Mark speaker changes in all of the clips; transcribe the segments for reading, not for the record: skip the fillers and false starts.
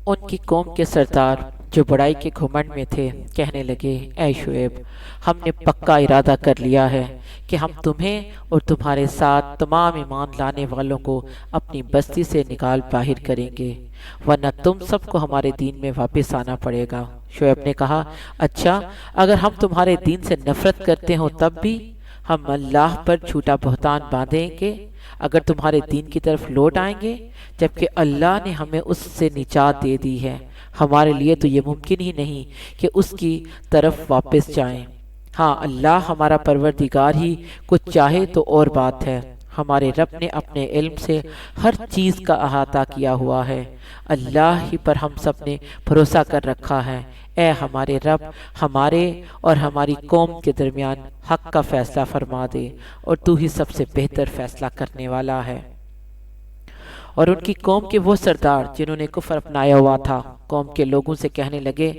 Speaker 1: ان کی قوم کے سردار جو بڑائی کے گھمنڈ میں تھے کہنے لگے، اے شعیب، ہم نے پکا ارادہ کر لیا ہے کہ ہم تمہیں اور تمہارے ساتھ تمام ایمان لانے والوں کو اپنی بستی سے نکال باہر کریں گے، ورنہ تم سب کو ہمارے دین میں واپس آنا پڑے گا۔ شعیب نے کہا، اچھا، اگر ہم تمہارے دین سے نفرت کرتے ہوں تب بھی ہم اللہ پر جھوٹا بہتان باندھیں گے اگر تمہارے دین کی طرف لوٹ آئیں گے، جبکہ اللہ نے ہمیں اس سے نجات دے دی ہے۔ ہمارے لیے تو یہ ممکن ہی نہیں کہ اس کی طرف واپس جائیں۔ ہاں، اللہ ہمارا پروردگار ہی کچھ چاہے تو اور بات ہے۔ ہمارے رب نے اپنے علم سے ہر چیز کا احاطہ کیا ہوا ہے۔ اللہ ہی پر ہم سب نے بھروسہ کر رکھا ہے۔ اے ہمارے رب، ہمارے اور ہماری قوم کے درمیان حق کا فیصلہ فرما دے، اور تو ہی سب سے بہتر فیصلہ کرنے والا ہے۔ اور ان کی قوم کے وہ سردار جنہوں نے کفر اپنایا ہوا تھا، قوم کے لوگوں سے کہنے لگے،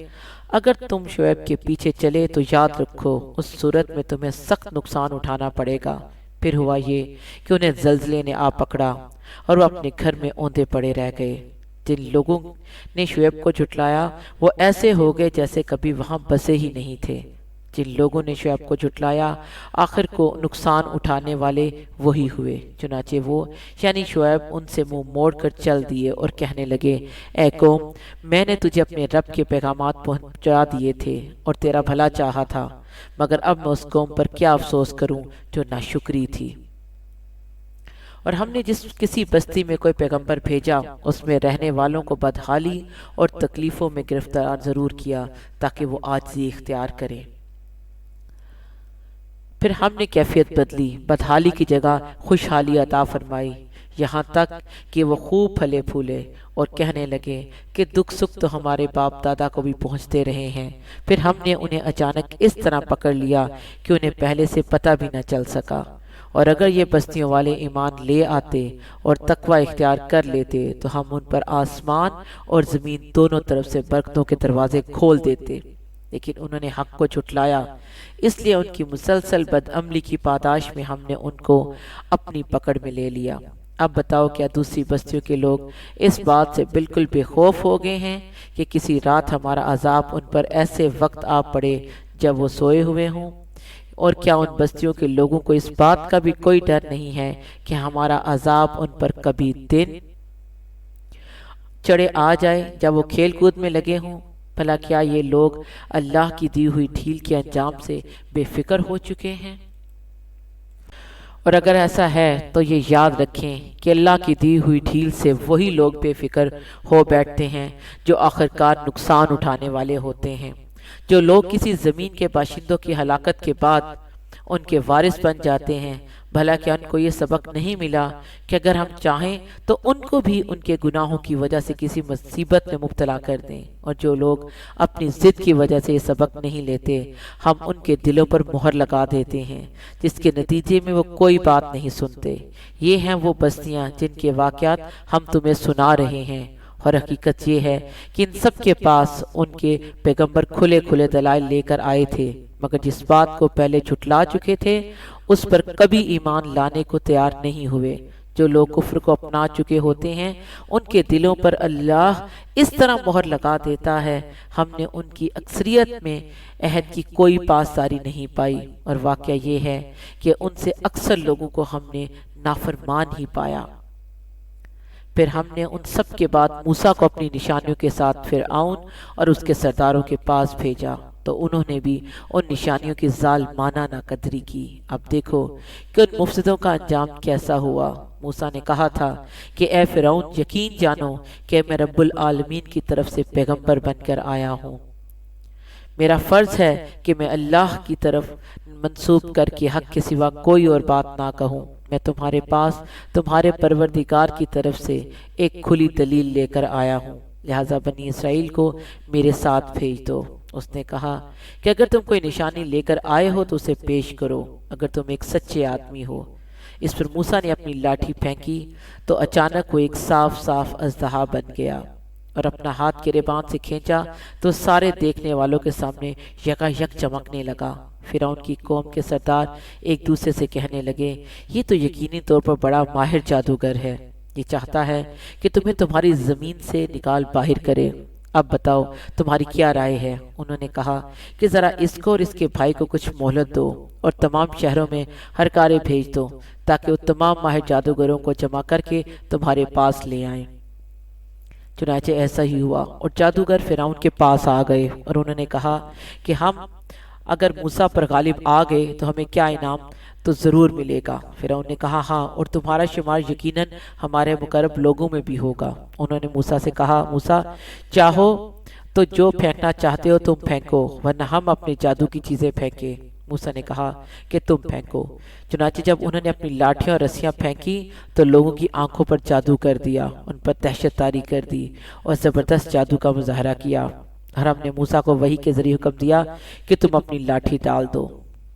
Speaker 1: اگر تم شعیب کے پیچھے چلے تو یاد رکھو اس صورت میں تمہیں سخت نقصان اٹھانا پڑے گا۔ پھر ہوا یہ کہ انہیں زلزلے نے آ پکڑا اور وہ اپنے گھر میں اوندے پڑے رہ گئے۔ جن لوگوں نے شعیب کو جھٹلایا وہ ایسے ہو گئے جیسے کبھی وہاں بسے ہی نہیں تھے۔ جن لوگوں نے شعیب کو جھٹلایا آخر کو نقصان اٹھانے والے وہی ہوئے۔ چنانچہ وہ یعنی شعیب ان سے منہ موڑ کر چل دیے اور کہنے لگے، اے قوم، میں نے تجھے اپنے رب کے پیغامات پہنچا دیے تھے اور تیرا بھلا چاہا تھا، مگر اب میں اس قوم پر کیا افسوس کروں جو ناشکری تھی۔ اور ہم نے جس کسی بستی میں کوئی پیغمبر بھیجا اس میں رہنے والوں کو بدحالی اور تکلیفوں میں گرفتار ضرور کیا تاکہ وہ عاجزی اختیار کریں۔ پھر ہم نے کیفیت بدلی، بدحالی کی جگہ خوشحالی عطا فرمائی، یہاں تک کہ وہ خوب پھلے پھولے اور کہنے لگے کہ دکھ سکھ تو ہمارے باپ دادا کو بھی پہنچتے رہے ہیں۔ پھر ہم نے انہیں اچانک اس طرح پکڑ لیا کہ انہیں پہلے سے پتہ بھی نہ چل سکا۔ اور اگر یہ بستیوں والے ایمان لے آتے اور تقوی اختیار کر لیتے تو ہم ان پر آسمان اور زمین دونوں طرف سے برکتوں کے دروازے کھول دیتے، لیکن انہوں نے حق کو جھٹلایا، اس لیے ان کی مسلسل بدعملی کی پاداش میں ہم نے ان کو اپنی پکڑ میں لے لیا۔ اب بتاؤ، کیا دوسری بستیوں کے لوگ اس بات سے بالکل بے خوف ہو گئے ہیں کہ کسی رات ہمارا عذاب ان پر ایسے وقت آ پڑے جب وہ سوئے ہوئے ہوں؟ اور کیا ان بستیوں کے لوگوں کو اس بات کا بھی کوئی ڈر نہیں ہے کہ ہمارا عذاب ان پر کبھی دن چڑھے آ جائے جب وہ کھیل کود میں لگے ہوں؟ بھلا کیا یہ لوگ اللہ کی دی ہوئی ڈھیل کے انجام سے بے فکر ہو چکے ہیں؟ اور اگر ایسا ہے تو یہ یاد رکھیں کہ اللہ کی دی ہوئی ڈھیل سے وہی لوگ بے فکر ہو بیٹھتے ہیں جو آخرکار نقصان اٹھانے والے ہوتے ہیں۔ جو لوگ کسی زمین کے باشندوں کی ہلاکت کے بعد ان کے وارث بن جاتے ہیں، بھلا کیا ان کو یہ سبق نہیں ملا کہ اگر ہم چاہیں تو ان کو بھی ان کے گناہوں کی وجہ سے کسی مصیبت میں مبتلا کر دیں؟ اور جو لوگ اپنی ضد کی وجہ سے یہ سبق نہیں لیتے، ہم ان کے دلوں پر مہر لگا دیتے ہیں جس کے نتیجے میں وہ کوئی بات نہیں سنتے۔ یہ ہیں وہ بستیاں جن کے واقعات ہم تمہیں سنا رہے ہیں، اور حقیقت یہ ہے کہ ان سب کے پاس ان کے پیغمبر کھلے کھلے دلائل لے کر آئے تھے، مگر جس بات کو پہلے جھٹلا چکے تھے اس پر کبھی ایمان لانے کو تیار نہیں ہوئے۔ جو لوگ کفر کو اپنا چکے ہوتے ہیں ان کے دلوں پر اللہ اس طرح مہر لگا دیتا ہے، ہم نے ان کی اکثریت میں عہد کی کوئی پاسداری نہیں پائی، اور واقعہ یہ ہے کہ ان سے اکثر لوگوں کو ہم نے نافرمان ہی پایا۔ پھر ہم نے ان سب کے بعد موسیٰ کو اپنی نشانیوں کے ساتھ فرعون اور اس کے سرداروں کے پاس بھیجا، تو انہوں نے بھی ان نشانیوں کی ظالمانہ ناقدری کی۔ اب دیکھو کہ ان مفسدوں کا انجام کیسا ہوا۔ موسیٰ نے کہا تھا کہ اے فرعون، یقین جانو کہ میں رب العالمین کی طرف سے پیغمبر بن کر آیا ہوں۔ میرا فرض ہے کہ میں اللہ کی طرف منسوب کر کے حق کے سوا کوئی اور بات نہ کہوں۔ میں تمہارے پاس تمہارے پروردگار کی طرف سے ایک کھلی دلیل لے کر آیا ہوں، لہٰذا بنی اسرائیل کو میرے ساتھ بھیج دو۔ اس نے کہا کہ اگر تم کوئی نشانی لے کر آئے ہو تو اسے پیش کرو، اگر تم ایک سچے آدمی ہو۔ اس پر موسیٰ نے اپنی لاٹھی پھینکی تو اچانک وہ ایک صاف صاف اژدہا بن گیا، اور اپنا ہاتھ گریبان سے کھینچا تو سارے دیکھنے والوں کے سامنے یکا یک چمکنے لگا۔ فرعون کی قوم کے سردار ایک دوسرے سے کہنے لگے، یہ تو یقینی طور پر بڑا ماہر جادوگر ہے۔ یہ چاہتا ہے کہ تمہیں تمہاری زمین سے نکال باہر کرے۔ اب بتاؤ تمہاری کیا رائے ہے؟ انہوں نے کہا کہ ذرا اس کو اور اس کے بھائی کو کچھ مہلت دو اور تمام شہروں میں ہرکارے بھیج دو تاکہ وہ تمام ماہر جادوگروں کو جمع کر کے تمہارے پاس لے آئیں۔ چنانچہ ایسا ہی ہوا اور جادوگر فرعون کے پاس آ گئے اور انہوں نے کہا کہ ہم اگر موسیٰ پر غالب آ گئے تو ہمیں کیا انعام تو ضرور ملے گا۔ فرعون نے کہا ہاں، اور تمہارا شمار یقیناً ہمارے مقرب لوگوں میں بھی ہوگا۔ انہوں نے موسیٰ سے کہا موسیٰ چاہو تو جو پھینکنا چاہتے ہو تم پھینکو، ورنہ ہم اپنے جادو کی چیزیں پھینکیں۔ موسیٰ نے کہا کہ تم پھینکو۔ چنانچہ جب انہوں نے اپنی لاٹھیاں اور رسیاں پھینکی تو لوگوں کی آنکھوں پر جادو کر دیا، ان پر دہشت طاری کر دی اور زبردست جادو کا مظاہرہ کیا۔ اور ہم نے موسیٰ کو وحی کے ذریعے حکم دیا کہ تم اپنی لاٹھی ڈال دو۔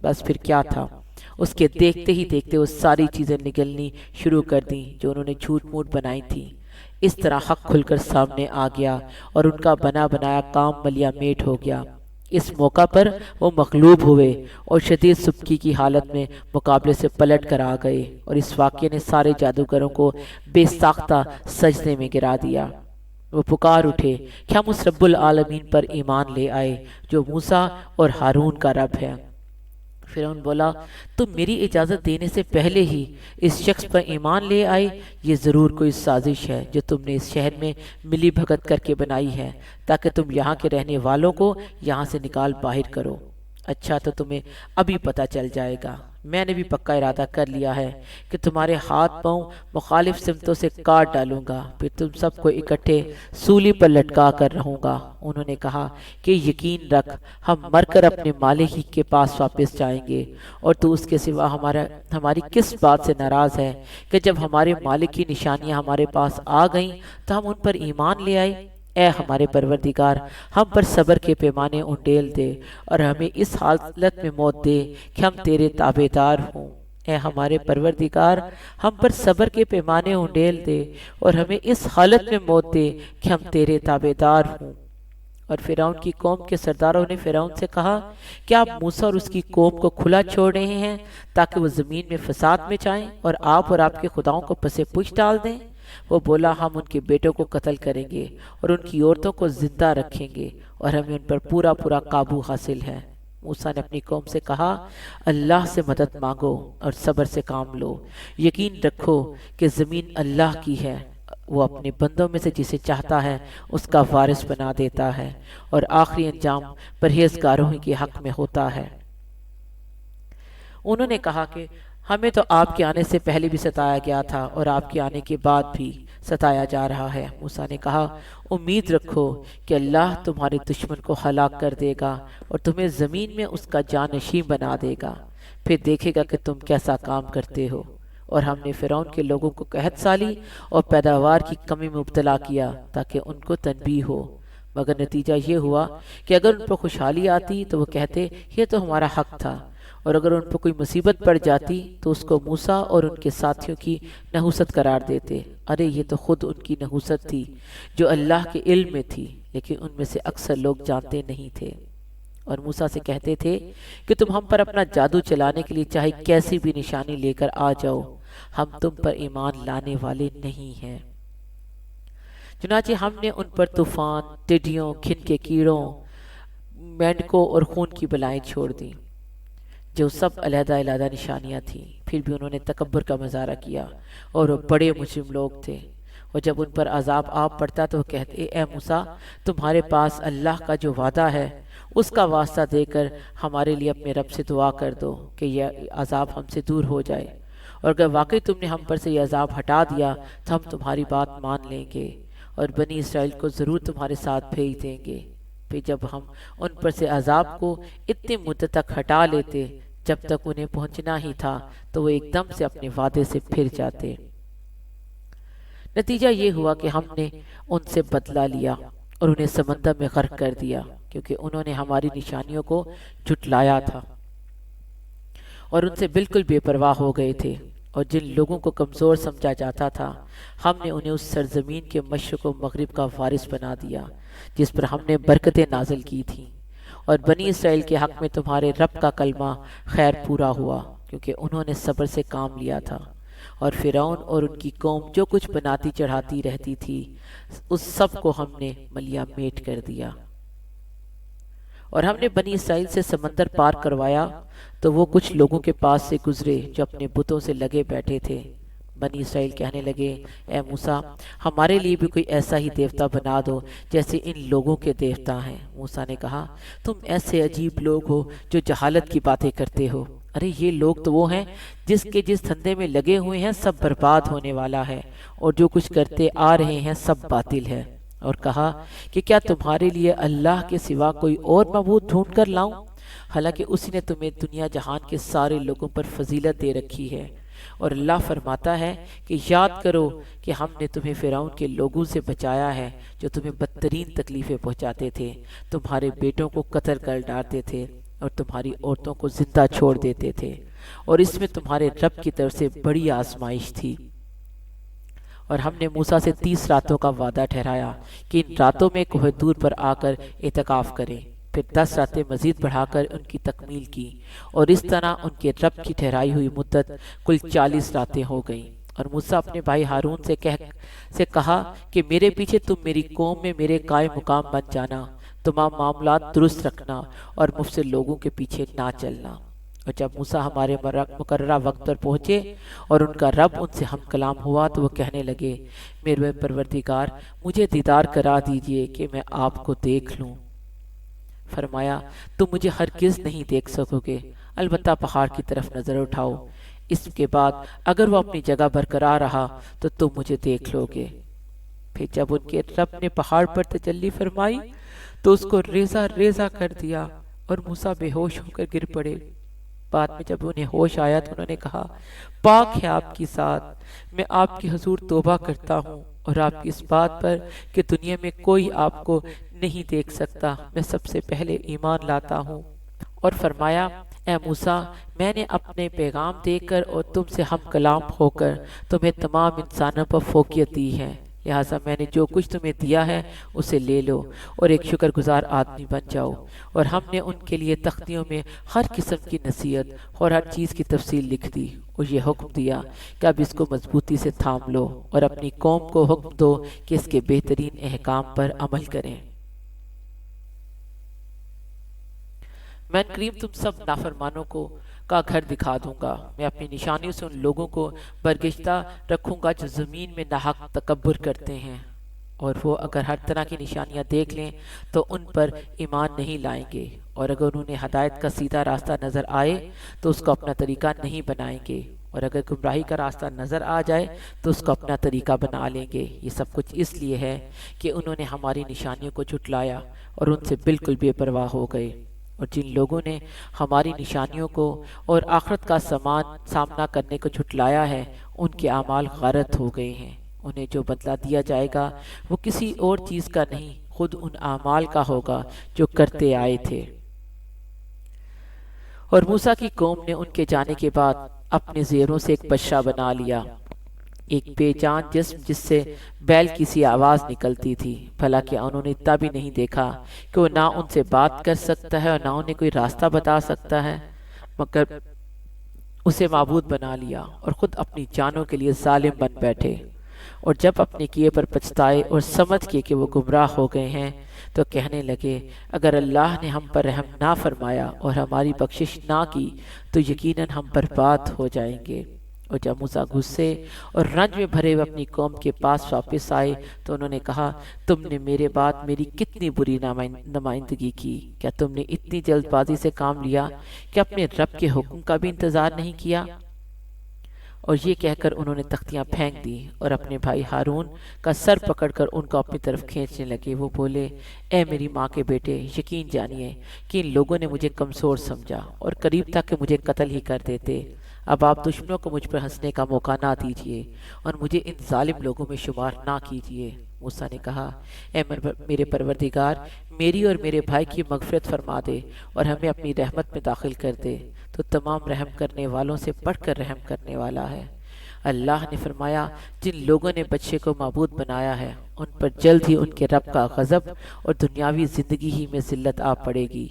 Speaker 1: بس پھر کیا تھا، اس کے دیکھتے ہی دیکھتے وہ ساری چیزیں نگلنی شروع کر دیں جو انہوں نے جھوٹ موٹ بنائی تھیں۔ اس طرح حق کھل کر سامنے آ گیا اور ان کا بنا بنایا کام ملیا میٹ ہو گیا۔ اس موقع پر وہ مغلوب ہوئے اور شدید سبکی کی حالت میں مقابلے سے پلٹ کر آ گئے، اور اس واقعے نے سارے جادوگروں کو بے ساختہ سجدے میں گرا دیا۔ وہ پکار اٹھے کہ ہم اس رب العالمین پر ایمان لے آئے جو موسیٰ اور ہارون کا رب ہے۔ فرعون بولا تم میری اجازت دینے سے پہلے ہی اس شخص پر ایمان لے آئے، یہ ضرور کوئی سازش ہے جو تم نے اس شہر میں ملی بھگت کر کے بنائی ہے تاکہ تم یہاں کے رہنے والوں کو یہاں سے نکال باہر کرو۔ اچھا تو تمہیں ابھی پتہ چل جائے گا، میں نے بھی پکا ارادہ کر لیا ہے کہ تمہارے ہاتھ پاؤں مخالف سمتوں سے کاٹ ڈالوں گا، پھر تم سب کو اکٹھے سولی پر لٹکا کر رہوں گا۔ انہوں نے کہا کہ یقین رکھ ہم مر کر اپنے مالک ہی کے پاس واپس جائیں گے، اور تو اس کے سوا ہماری کس بات سے ناراض ہے کہ جب ہمارے مالک کی نشانیاں ہمارے پاس آ گئیں تو ہم ان پر ایمان لے آئے۔ اے ہمارے پروردگار، ہم پر صبر کے پیمانے انڈیل دے اور ہمیں اس حالت میں موت دے کہ ہم تیرے تابع دار ہوں۔ اے ہمارے پروردگار، ہم پر صبر کے پیمانے انڈیل دے اور ہمیں اس حالت میں موت دے کہ ہم تیرے تابع دار ہوں۔ اور فرعون کی قوم کے سرداروں نے فرعون سے کہا کہ آپ موسیٰ اور اس کی قوم کو کھلا چھوڑ رہے ہیں تاکہ وہ زمین میں فساد مچائیں اور آپ کے خداؤں کو پس پش ڈال دیں۔ وہ بولا ہم ان کے بیٹوں کو قتل کریں گے اور ان کی عورتوں کو زندہ رکھیں گے اور ہمیں ان پر پورا قابو حاصل ہے۔ موسیٰ نے اپنی قوم سے کہا اللہ سے مدد مانگو اور صبر سے کام لو، یقین رکھو کہ زمین اللہ کی ہے، وہ اپنے بندوں میں سے جسے چاہتا ہے اس کا وارث بنا دیتا ہے، اور آخری انجام پرہیزگاروں کے حق میں ہوتا ہے۔ انہوں نے کہا کہ ہمیں تو آپ کے آنے سے پہلے بھی ستایا گیا تھا اور آپ کے آنے کے بعد بھی ستایا جا رہا ہے۔ موسیٰ نے کہا امید رکھو کہ اللہ تمہارے دشمن کو ہلاک کر دے گا اور تمہیں زمین میں اس کا جانشین بنا دے گا، پھر دیکھے گا کہ تم کیسا کام کرتے ہو۔ اور ہم نے فرعون کے لوگوں کو قحط سالی اور پیداوار کی کمی میں مبتلا کیا تاکہ ان کو تنبیہ ہو، مگر نتیجہ یہ ہوا کہ اگر ان پر خوشحالی آتی تو وہ کہتے یہ تو ہمارا حق تھا، اور اگر ان پر کوئی مصیبت پڑ جاتی تو اس کو موسیٰ اور ان کے ساتھیوں کی نحوست قرار دیتے۔ ارے یہ تو خود ان کی نحوست تھی جو اللہ کے علم میں تھی، لیکن ان میں سے اکثر لوگ جانتے نہیں تھے، اور موسیٰ سے کہتے تھے کہ تم ہم پر اپنا جادو چلانے کے لیے چاہے کیسی بھی نشانی لے کر آ جاؤ، ہم تم پر ایمان لانے والے نہیں ہیں۔ چنانچہ ہم نے ان پر طوفان، ٹڈیوں، کھن کے کیڑوں، مینڈکوں اور خون کی بلائیں چھوڑ دیں جو سب علیحدہ علیحدہ نشانیاں تھیں، پھر بھی انہوں نے تکبر کا مظاہرہ کیا اور وہ بڑے مجرم لوگ تھے۔ اور جب ان پر عذاب آ پڑتا تو وہ کہتے اے موسیٰ تمہارے پاس اللہ کا جو وعدہ ہے اس کا واسطہ دے کر ہمارے لیے اپنے رب سے دعا کر دو کہ یہ عذاب ہم سے دور ہو جائے، اور اگر واقعی تم نے ہم پر سے یہ عذاب ہٹا دیا تو ہم تمہاری بات مان لیں گے اور بنی اسرائیل کو ضرور تمہارے ساتھ بھیج دیں گے۔ پھر جب ہم ان پر سے عذاب کو اتنی مدت تک ہٹا لیتے جب تک انہیں پہنچنا ہی تھا تو وہ ایک دم سے اپنے وعدے سے پھر جاتے۔ نتیجہ یہ ہوا کہ ہم نے ان سے بدلہ لیا اور انہیں سمندر میں غرق کر دیا، کیونکہ انہوں نے ہماری نشانیوں کو جھٹلایا تھا اور ان سے بالکل بے پرواہ ہو گئے تھے۔ اور جن لوگوں کو کمزور سمجھا جاتا تھا ہم نے انہیں اس سرزمین کے مشرق و مغرب کا وارث بنا دیا جس پر ہم نے برکتیں نازل کی تھیں۔ اور بنی اسرائیل کے حق میں تمہارے رب کا کلمہ خیر پورا ہوا، کیونکہ انہوں نے صبر سے کام لیا تھا اور فرعون اور ان کی قوم جو کچھ بناتی چڑھاتی رہتی تھی اس سب کو ہم نے ملیا میٹ کر دیا۔ اور ہم نے بنی اسرائیل سے سمندر پار کروایا تو وہ کچھ لوگوں کے پاس سے گزرے جو اپنے بتوں سے لگے بیٹھے تھے۔ بنی اسرائیل کہنے لگے، اے موسیٰ ہمارے لیے بھی کوئی ایسا ہی دیوتا بنا دو جیسے ان لوگوں کے دیوتا ہیں۔ موسیٰ نے کہا، تم ایسے عجیب لوگ ہو جو جہالت کی باتیں کرتے ہو۔ ارے یہ لوگ تو وہ ہیں جس دھندے میں لگے ہوئے ہیں سب برباد ہونے والا ہے، اور جو کچھ کرتے آ رہے ہیں سب باطل ہے۔ اور کہا کہ کیا تمہارے لیے اللہ کے سوا کوئی اور معبود ڈھونڈ کر لاؤں، حالانکہ اسی نے تمہیں دنیا جہان کے سارے لوگوں پر فضیلت دے رکھی ہے۔ اور اللہ فرماتا ہے کہ یاد کرو کہ ہم نے تمہیں فرعون کے لوگوں سے بچایا ہے جو تمہیں بدترین تکلیفیں پہنچاتے تھے، تمہارے بیٹوں کو قتل کر ڈالتے تھے اور تمہاری عورتوں کو زندہ چھوڑ دیتے تھے، اور اس میں تمہارے رب کی طرف سے بڑی آزمائش تھی۔ اور ہم نے موسیٰ سے 30 راتوں کا وعدہ ٹھہرایا کہ ان راتوں میں کوہ طور پر آ کر اعتکاف کریں، پھر 10 راتیں مزید بڑھا کر ان کی تکمیل کی، اور اس طرح ان کے رب کی ٹھہرائی ہوئی مدت کل 40 راتیں ہو گئیں۔ اور موسیٰ اپنے بھائی ہارون سے کہا کہ میرے پیچھے تم میری قوم میں میرے قائم مقام بن جانا، تمام معاملات درست رکھنا اور مفسد لوگوں کے پیچھے نہ چلنا۔ اور جب موسیٰ ہمارے مقررہ وقت پر پہنچے اور ان کا رب ان سے ہم کلام ہوا تو وہ کہنے لگے، میرے پروردگار مجھے دیدار کرا دیجئے کہ میں آپ کو دیکھ لوں۔ فرمایا، تم مجھے ہرگز نہیں دیکھ سکو گے، البتہ پہاڑ کی طرف نظر اٹھاؤ، اس کے بعد اگر وہ اپنی جگہ برقرار رہا تو تم مجھے دیکھ لو گے۔ پھر جب ان کے رب نے پہاڑ پر تجلی فرمائی تو اس کو ریزہ ریزہ کر دیا اور موسیٰ بے ہوش ہو کر گر پڑے۔ بعد میں جب انہیں ہوش آیا تو انہوں نے کہا، پاک ہے آپ کی ذات، میں آپ کی حضور توبہ کرتا ہوں اور آپ کی اس بات پر کہ دنیا میں کوئی آپ کو نہیں دیکھ سکتا میں سب سے پہلے ایمان لاتا ہوں۔ اور فرمایا، اے موسیٰ میں نے اپنے پیغام دے کر اور تم سے ہم کلام ہو کر تمہیں تمام انسانوں پر فوقیت دی ہے، لہٰذا میں نے جو کچھ تمہیں دیا ہے اسے لے لو اور ایک شکر گزار آدمی بن جاؤ۔ اور ہم نے ان کے لیے تختیوں میں ہر قسم کی نصیحت اور ہر چیز کی تفصیل لکھ دی، اور یہ حکم دیا کہ اب اس کو مضبوطی سے تھام لو اور اپنی قوم کو حکم دو کہ اس کے بہترین احکام پر عمل کریں۔ میں کریم تم سب نافرمانوں کا گھر دکھا دوں گا، میں اپنی نشانیوں سے ان لوگوں کو برگشتہ رکھوں گا جو زمین میں ناحق تکبر کرتے ہیں، اور وہ اگر ہر طرح کی نشانیاں دیکھ لیں تو ان پر ایمان نہیں لائیں گے، اور اگر انہیں ہدایت کا سیدھا راستہ نظر آئے تو اس کو اپنا طریقہ نہیں بنائیں گے، اور اگر گمراہی کا راستہ نظر آ جائے تو اس کو اپنا طریقہ بنا لیں گے۔ یہ سب کچھ اس لیے ہے کہ انہوں نے ہماری نشانیوں کو جھٹلایا اور ان سے بالکل بے پرواہ ہو گئے۔ اور جن لوگوں نے ہماری نشانیوں کو اور آخرت کا سامنا کرنے کو جھٹلایا ہے ان کے اعمال غارت ہو گئے ہیں، انہیں جو بدلہ دیا جائے گا وہ کسی اور چیز کا نہیں، خود ان اعمال کا ہوگا جو کرتے آئے تھے۔ اور موسیٰ کی قوم نے ان کے جانے کے بعد اپنے زیوروں سے ایک بچہ بنا لیا، ایک بے جان جسم جس سے بیل کی سی آواز نکلتی تھی، بھلا کہ انہوں نے اتنا بھی نہیں دیکھا کہ وہ نہ ان سے بات کر سکتا ہے اور نہ انہیں کوئی راستہ بتا سکتا ہے، مگر اسے معبود بنا لیا اور خود اپنی جانوں کے لیے ظالم بن بیٹھے۔ اور جب اپنے کیے پر پچھتائے اور سمجھ کے کہ وہ گمراہ ہو گئے ہیں تو کہنے لگے، اگر اللہ نے ہم پر رحم نہ فرمایا اور ہماری بخشش نہ کی تو یقیناً ہم برباد ہو جائیں گے۔ اور جب موسیٰ غصے اور رنج میں بھرے ہوئے اپنی قوم کے پاس واپس آئے تو انہوں نے کہا، تم نے میرے بعد میری کتنی بری نمائندگی کی، کیا تم نے اتنی جلد بازی سے کام لیا کہ اپنے رب کے حکم کا بھی انتظار نہیں کیا؟ اور یہ کہہ کر انہوں نے تختیاں پھینک دی اور اپنے بھائی ہارون کا سر پکڑ کر ان کو اپنی طرف کھینچنے لگے۔ وہ بولے، اے میری ماں کے بیٹے، یقین جانیے کہ ان لوگوں نے مجھے کمزور سمجھا اور قریب تک کہ مجھے قتل ہی کر دیتے۔ اب آپ دشمنوں کو مجھ پر ہنسنے کا موقع نہ دیجیے اور مجھے ان ظالم لوگوں میں شمار نہ کیجیے۔ موسیٰ نے کہا، اے میرے پروردگار، میری اور میرے بھائی کی مغفرت فرما دے اور ہمیں اپنی رحمت میں داخل کر دے، تو تمام رحم کرنے والوں سے بڑھ کر رحم کرنے والا ہے۔ اللہ نے فرمایا، جن لوگوں نے بچے کو معبود بنایا ہے ان پر جلد ہی ان کے رب کا غضب اور دنیاوی زندگی ہی میں ذلت آ پڑے گی۔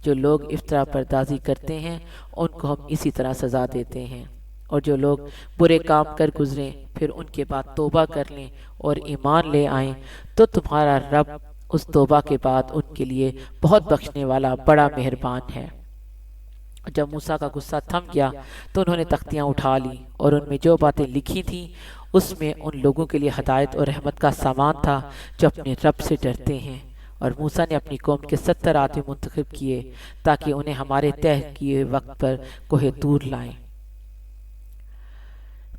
Speaker 1: جو لوگ افطرا پردازی کرتے ہیں ان کو ہم اسی طرح سزا دیتے ہیں۔ اور جو لوگ برے کام کر گزریں پھر ان کے بعد توبہ کر لیں اور ایمان لے آئیں تو تمہارا رب اس توبہ کے بعد ان کے لیے بہت بخشنے والا بڑا مہربان ہے۔ جب موسیٰ کا غصہ تھم گیا تو انہوں نے تختیاں اٹھا لی اور ان میں جو باتیں لکھی تھیں اس میں ان لوگوں کے لیے ہدایت اور رحمت کا سامان تھا جو اپنے رب سے ڈرتے ہیں۔ اور موسیٰ نے اپنی قوم کے 70 آدمی منتخب کیے تاکہ انہیں ہمارے طے کیے وقت پر کوہ طور لائیں۔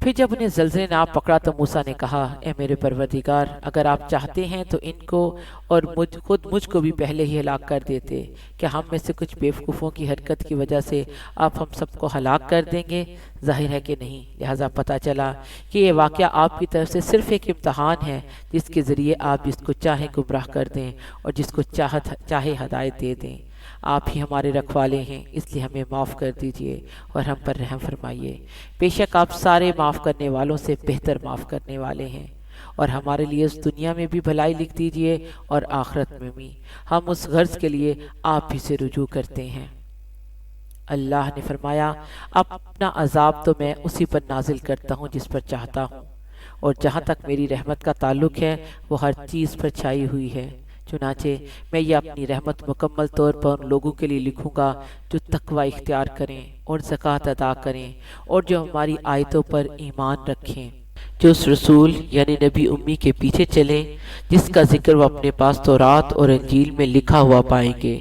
Speaker 1: پھر جب انہیں زلزلے نے آپ پکڑا تو موسیٰ نے کہا، اے میرے پروردگار، اگر آپ چاہتے ہیں تو ان کو اور خود مجھ کو بھی پہلے ہی ہلاک کر دیتے۔ کیا ہم میں سے کچھ بیوقوفوں کی حرکت کی وجہ سے آپ ہم سب کو ہلاک کر دیں گے؟ ظاہر ہے کہ نہیں۔ لہٰذا پتہ چلا کہ یہ واقعہ آپ کی طرف سے صرف ایک امتحان ہے جس کے ذریعے آپ جس کو چاہیں گمراہ کر دیں اور جس کو چاہے ہدایت دے دیں۔ آپ ہی ہمارے رکھوالے ہیں، اس لیے ہمیں معاف کر دیجئے اور ہم پر رحم فرمائیے۔ بے شک آپ سارے معاف کرنے والوں سے بہتر معاف کرنے والے ہیں۔ اور ہمارے لیے اس دنیا میں بھی بھلائی لکھ دیجئے اور آخرت میں بھی۔ ہم اس غرض کے لیے آپ ہی سے رجوع کرتے ہیں۔ اللہ نے فرمایا، اپنا عذاب تو میں اسی پر نازل کرتا ہوں جس پر چاہتا ہوں، اور جہاں تک میری رحمت کا تعلق ہے وہ ہر چیز پر چھائی ہوئی ہے۔ چنانچہ میں یہ اپنی رحمت مکمل طور پر ان لوگوں کے لیے لکھوں گا جو تقوی اختیار کریں اور زکوٰۃ ادا کریں اور جو ہماری آیتوں پر ایمان رکھیں، جو اس رسول یعنی نبی امی کے پیچھے چلیں جس کا ذکر وہ اپنے پاس تورات اور انجیل میں لکھا ہوا پائیں گے،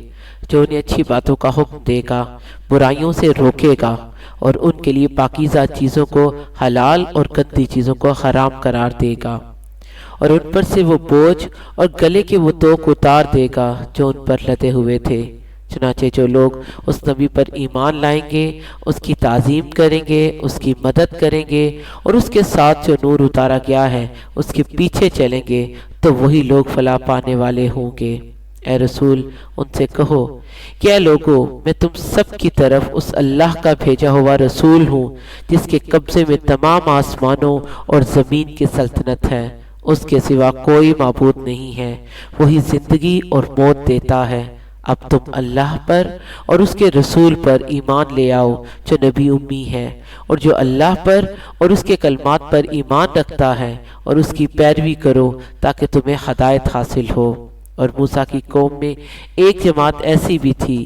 Speaker 1: جو انہیں اچھی باتوں کا حکم دے گا، برائیوں سے روکے گا اور ان کے لیے پاکیزہ چیزوں کو حلال اور گندی چیزوں کو حرام قرار دے گا، اور ان پر سے وہ بوجھ اور گلے کے وہ توق اتار دے گا جو ان پر لدے ہوئے تھے۔ چنانچہ جو لوگ اس نبی پر ایمان لائیں گے، اس کی تعظیم کریں گے، اس کی مدد کریں گے اور اس کے ساتھ جو نور اتارا گیا ہے اس کے پیچھے چلیں گے تو وہی لوگ فلاح پانے والے ہوں گے۔ اے رسول، ان سے کہو کہ اے لوگو، میں تم سب کی طرف اس اللہ کا بھیجا ہوا رسول ہوں جس کے قبضے میں تمام آسمانوں اور زمین کی سلطنت ہے۔ اس کے سوا کوئی معبود نہیں ہے، وہی زندگی اور موت دیتا ہے۔ اب تم اللہ پر اور اس کے رسول پر ایمان لے آؤ جو نبی امی ہے، اور جو اللہ پر اور اس کے کلمات پر ایمان رکھتا ہے، اور اس کی پیروی کرو تاکہ تمہیں ہدایت حاصل ہو۔ اور موسیٰ کی قوم میں ایک جماعت ایسی بھی تھی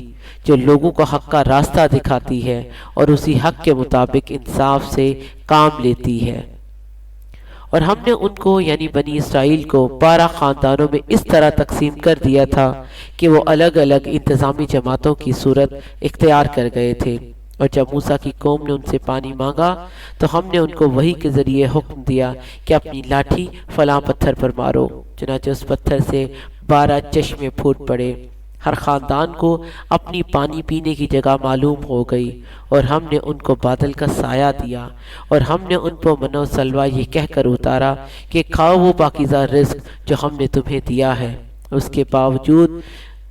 Speaker 1: جو لوگوں کو حق کا راستہ دکھاتی ہے اور اسی حق کے مطابق انصاف سے کام لیتی ہے۔ اور ہم نے ان کو یعنی بنی اسرائیل کو 12 خاندانوں میں اس طرح تقسیم کر دیا تھا کہ وہ الگ الگ انتظامی جماعتوں کی صورت اختیار کر گئے تھے۔ اور جب موسیٰ کی قوم نے ان سے پانی مانگا تو ہم نے ان کو وحی کے ذریعے حکم دیا کہ اپنی لاٹھی فلاں پتھر پر مارو، چنانچہ اس پتھر سے 12 چشمے پھوٹ پڑے۔ ہر خاندان کو اپنی پانی پینے کی جگہ معلوم ہو گئی، اور ہم نے ان کو بادل کا سایہ دیا، اور ہم نے ان پر من و سلوہ یہ کہہ کر اتارا کہ کھاؤ وہ پاکیزہ رزق جو ہم نے تمہیں دیا ہے۔ اس کے باوجود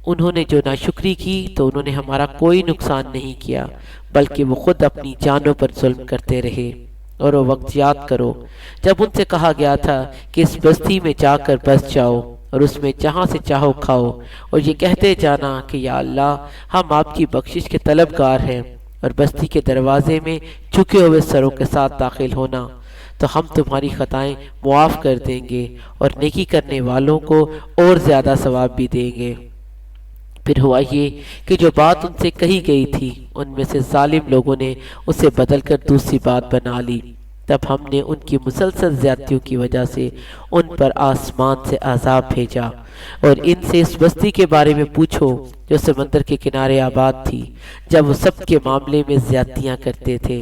Speaker 1: انہوں نے جو ناشکری کی تو انہوں نے ہمارا کوئی نقصان نہیں کیا، بلکہ وہ خود اپنی جانوں پر ظلم کرتے رہے۔ اور وہ وقت یاد کرو جب ان سے کہا گیا تھا کہ اس بستی میں جا کر بس جاؤ اور اس میں جہاں سے چاہو کھاؤ، اور یہ کہتے جانا کہ یا اللہ، ہم آپ کی بخشش کے طلبگار ہیں، اور بستی کے دروازے میں جھکے ہوئے سروں کے ساتھ داخل ہونا، تو ہم تمہاری خطائیں معاف کر دیں گے اور نیکی کرنے والوں کو اور زیادہ ثواب بھی دیں گے۔ پھر ہوا یہ کہ جو بات ان سے کہی گئی تھی ان میں سے ظالم لوگوں نے اسے بدل کر دوسری بات بنا لی۔ تب ہم نے ان کی مسلسل زیادتیوں کی وجہ سے ان پر آسمان سے عذاب بھیجا۔ اور ان سے اس بستی کے بارے میں پوچھو جو سمندر کے کنارے آباد تھی، جب وہ سب کے معاملے میں زیادتیاں کرتے تھے،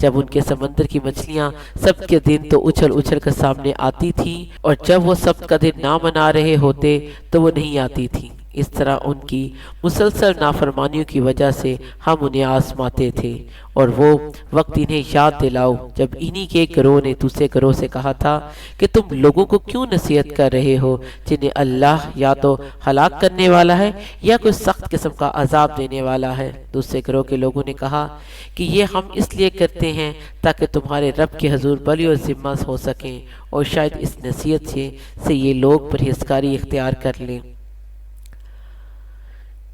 Speaker 1: جب ان کے سمندر کی مچھلیاں سب کے دن تو اچھل اچھل کر سامنے آتی تھیں، اور جب وہ سب کا دن نہ منا رہے ہوتے تو وہ نہیں آتی تھیں۔ اس طرح ان کی مسلسل نافرمانیوں کی وجہ سے ہم انہیں آزماتے تھے۔ اور وہ وقت انہیں یاد دلاؤ جب انہی کے گروہ نے دوسرے گروہ سے کہا تھا کہ تم لوگوں کو کیوں نصیحت کر رہے ہو جنہیں اللہ یا تو ہلاک کرنے والا ہے یا کوئی سخت قسم کا عذاب دینے والا ہے۔ دوسرے گروہ کے لوگوں نے کہا کہ یہ ہم اس لیے کرتے ہیں تاکہ تمہارے رب کے حضور بلی و ذمہ ہو سکیں، اور شاید اس نصیحت سے یہ لوگ پرہیزگاری اختیار کر لیں۔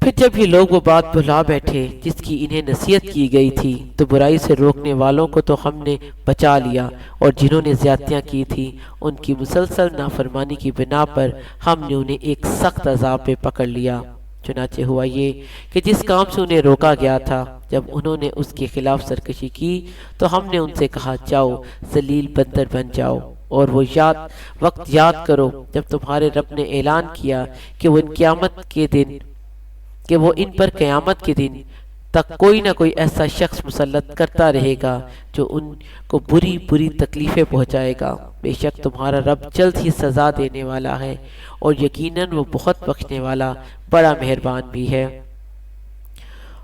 Speaker 1: پھر جب یہ لوگ وہ بات بھلا بیٹھے جس کی انہیں نصیحت کی گئی تھی تو برائی سے روکنے والوں کو تو ہم نے بچا لیا، اور جنہوں نے زیادتیاں کی تھی ان کی مسلسل نافرمانی کی بنا پر ہم نے انہیں ایک سخت عذاب میں پکڑ لیا۔ چنانچہ ہوا یہ کہ جس کام سے انہیں روکا گیا تھا، جب انہوں نے اس کے خلاف سرکشی کی تو ہم نے ان سے کہا جاؤ ذلیل بندر بن جاؤ، اور وہ وقت یاد کرو جب تمہارے رب نے اعلان کیا کہ وہ ان پر قیامت کے دن تک کوئی نہ کوئی ایسا شخص مسلط کرتا رہے گا جو ان کو بری بری تکلیفیں پہنچائے گا۔ بے شک تمہارا رب جلد ہی سزا دینے والا ہے، اور یقیناً وہ بہت بخشنے والا بڑا مہربان بھی ہے۔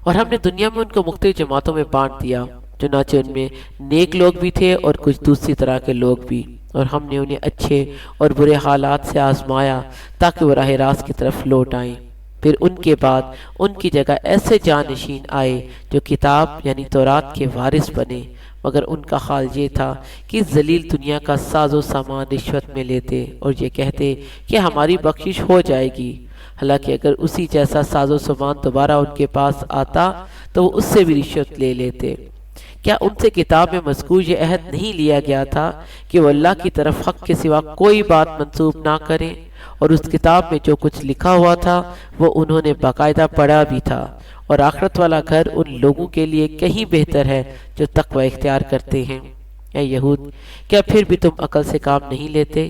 Speaker 1: اور ہم نے دنیا میں ان کو مختلف جماعتوں میں بانٹ دیا، چنانچہ ان میں نیک لوگ بھی تھے اور کچھ دوسری طرح کے لوگ بھی، اور ہم نے انہیں اچھے اور برے حالات سے آزمایا تاکہ وہ راہ راست کی طرف لوٹ آئیں۔ پھر ان کے بعد ان کی جگہ ایسے جانشین آئے جو کتاب یعنی تورات کے وارث بنے، مگر ان کا حال یہ تھا کہ ذلیل دنیا کا ساز و سامان رشوت میں لیتے اور یہ کہتے کہ ہماری بخشش ہو جائے گی، حالانکہ اگر اسی جیسا ساز و سامان دوبارہ ان کے پاس آتا تو وہ اس سے بھی رشوت لے لیتے۔ کیا ان سے کتاب میں مذکور یہ عہد نہیں لیا گیا تھا کہ وہ اللہ کی طرف حق کے سوا کوئی بات منسوب نہ کریں، اور اس کتاب میں جو کچھ لکھا ہوا تھا وہ انہوں نے باقاعدہ پڑھا بھی تھا، اور آخرت والا گھر ان لوگوں کے لیے کہیں بہتر ہے جو تقوی اختیار کرتے ہیں۔ اے یہود، کیا پھر بھی تم عقل سے کام نہیں لیتے؟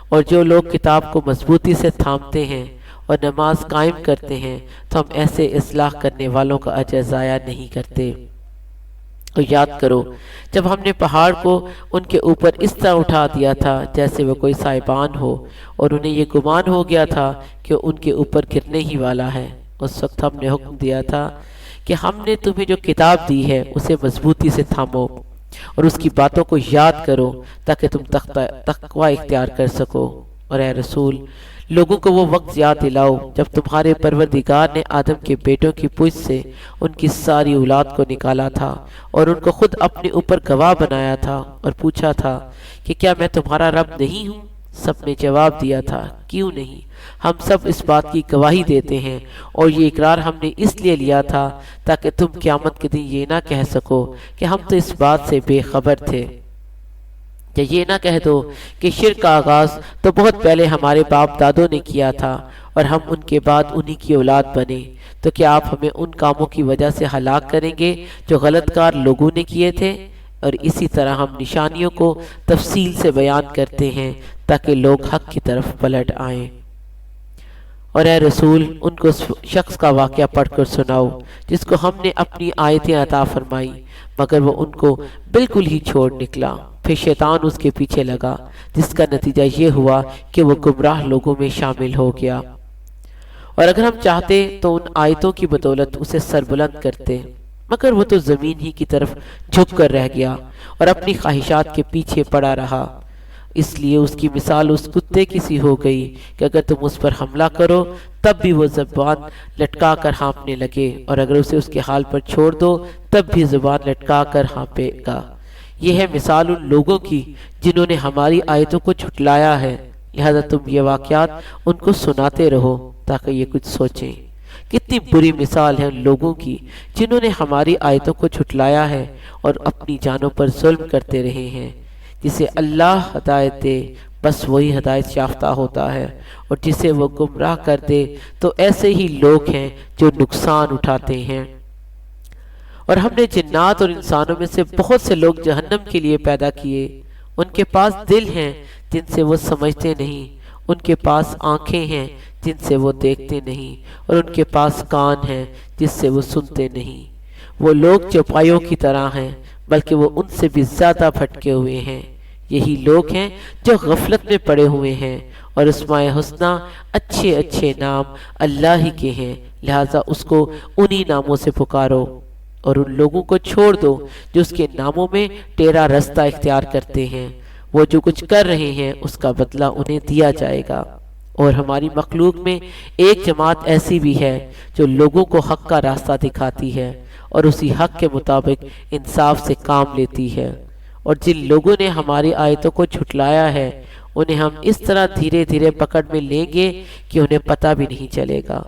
Speaker 1: اور جو لوگ کتاب کو مضبوطی سے تھامتے ہیں اور نماز قائم کرتے ہیں تو ہم ایسے اصلاح کرنے والوں کا اجر ضائع نہیں کرتے۔ اور یاد کرو جب ہم نے پہاڑ کو ان کے اوپر اس طرح اٹھا دیا تھا جیسے وہ کوئی سائبان ہو، اور انہیں یہ گمان ہو گیا تھا کہ ان کے اوپر گرنے ہی والا ہے۔ اس وقت ہم نے حکم دیا تھا کہ ہم نے تمہیں جو کتاب دی ہے اسے مضبوطی سے تھامو اور اس کی باتوں کو یاد کرو تاکہ تم تقوی اختیار کر سکو۔ اور اے رسول، لوگوں کو وہ وقت یاد دلاؤ جب تمہارے پروردگار نے آدم کے بیٹوں کی پشت سے ان کی ساری اولاد کو نکالا تھا اور ان کو خود اپنے اوپر گواہ بنایا تھا اور پوچھا تھا کہ کیا میں تمہارا رب نہیں ہوں؟ سب نے جواب دیا تھا کیوں نہیں، ہم سب اس بات کی گواہی دیتے ہیں، اور یہ اقرار ہم نے اس لیے لیا تھا تاکہ تم قیامت کے دن یہ نہ کہہ سکو کہ ہم تو اس بات سے بے خبر تھے، یا یہ نہ کہہ دو کہ شرک کا آغاز تو بہت پہلے ہمارے باپ دادوں نے کیا تھا اور ہم ان کے بعد انہی کی اولاد بنے، تو کیا آپ ہمیں ان کاموں کی وجہ سے ہلاک کریں گے جو غلط کار لوگوں نے کیے تھے؟ اور اسی طرح ہم نشانیوں کو تفصیل سے بیان کرتے ہیں تاکہ لوگ حق کی طرف پلٹ آئیں۔ اور اے رسول، ان کو شخص کا واقعہ پڑھ کر سناؤ جس کو ہم نے اپنی آیتیں عطا فرمائی مگر وہ ان کو بالکل ہی چھوڑ نکلا، پھر شیطان اس کے پیچھے لگا جس کا نتیجہ یہ ہوا کہ وہ گمراہ لوگوں میں شامل ہو گیا۔ اور اگر ہم چاہتے تو ان آیتوں کی بدولت اسے سربلند کرتے، مگر وہ تو زمین ہی کی طرف جھک کر رہ گیا اور اپنی خواہشات کے پیچھے پڑا رہا، اس لیے اس کی مثال اس کتے کی سی ہو گئی کہ اگر تم اس پر حملہ کرو تب بھی وہ زبان لٹکا کر ہانپنے لگے، اور اگر اسے اس کے حال پر چھوڑ دو تب بھی زبان لٹکا کر ہانپے گا۔ یہ ہے مثال ان لوگوں کی جنہوں نے ہماری آیتوں کو جھٹلایا ہے، لہذا تم یہ واقعات ان کو سناتے رہو تاکہ یہ کچھ سوچیں۔ کتنی بری مثال ہے ان لوگوں کی جنہوں نے ہماری آیتوں کو جھٹلایا ہے اور اپنی جانوں پر ظلم کرتے رہے ہیں۔ جسے اللہ ہدایت دے بس وہی ہدایت یافتہ ہوتا ہے، اور جسے وہ گمراہ کر دے تو ایسے ہی لوگ ہیں جو نقصان اٹھاتے ہیں۔ اور ہم نے جنات اور انسانوں میں سے بہت سے لوگ جہنم کے لیے پیدا کیے، ان کے پاس دل ہیں جن سے وہ سمجھتے نہیں، ان کے پاس آنکھیں ہیں جن سے وہ دیکھتے نہیں، اور ان کے پاس کان ہیں جس سے وہ سنتے نہیں۔ وہ لوگ چوپایوں کی طرح ہیں بلکہ وہ ان سے بھی زیادہ بھٹکے ہوئے ہیں۔ یہی لوگ ہیں جو غفلت میں پڑے ہوئے ہیں، اور اسماء حسنہ اچھے اچھے نام اللہ ہی کے ہیں، لہٰذا اس کو انہی ناموں سے پکارو، اور ان لوگوں کو چھوڑ دو جو اس کے ناموں میں ٹیڑھا رستہ اختیار کرتے ہیں۔ وہ جو کچھ کر رہے ہیں اس کا بدلہ انہیں دیا جائے گا۔ اور ہماری مخلوق میں ایک جماعت ایسی بھی ہے جو لوگوں کو حق کا راستہ دکھاتی ہے اور اسی حق کے مطابق انصاف سے کام لیتی ہے، اور جن لوگوں نے ہماری آیتوں کو جھٹلایا ہے انہیں ہم اس طرح دھیرے دھیرے پکڑ میں لیں گے کہ انہیں پتہ بھی نہیں چلے گا،